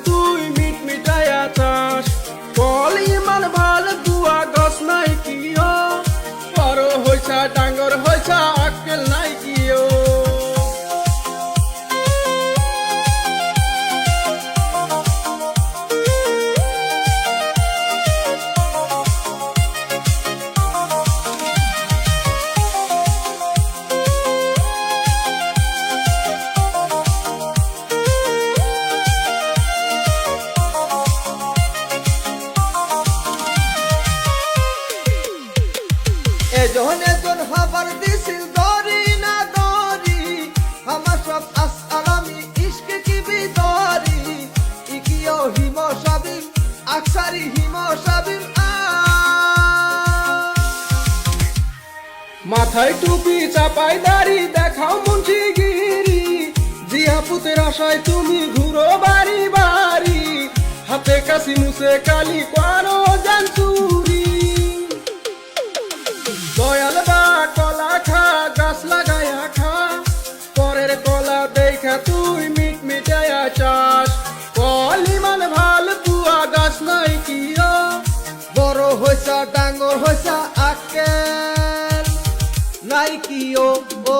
তুই মিট মিটায়া চাস বল ইমান ভাল দুয়া গছ নাই কিয় বড় হইছা ডাঙ্গর হইছা আক্কেল নাই কিয় এজন এজন হবার দিছিল দরি না দরি আমার সব আসলামি ইশকে কি বিদরি ইকিও হিম সাবিম আকসারি হিম সাবিম মাথায় টুপি চাপাই দাড়ি দেখাও মুন্সিগিরি জিয়া পুতের আশায় তুমি ঘুরো বাড়ি বাড়ি হাতে কাশি মুছে কালি করো জানসুরি দয়াল বা কলা খা গাছ লাগায়া খা পরের কলা দেখা তুই মিট মিটায়া চাস কলিমান ভাল তুয়া গাছ নাই কিয় বড় হইছা ডাঙ্গর হইছা আক্কেল নাই কিও ও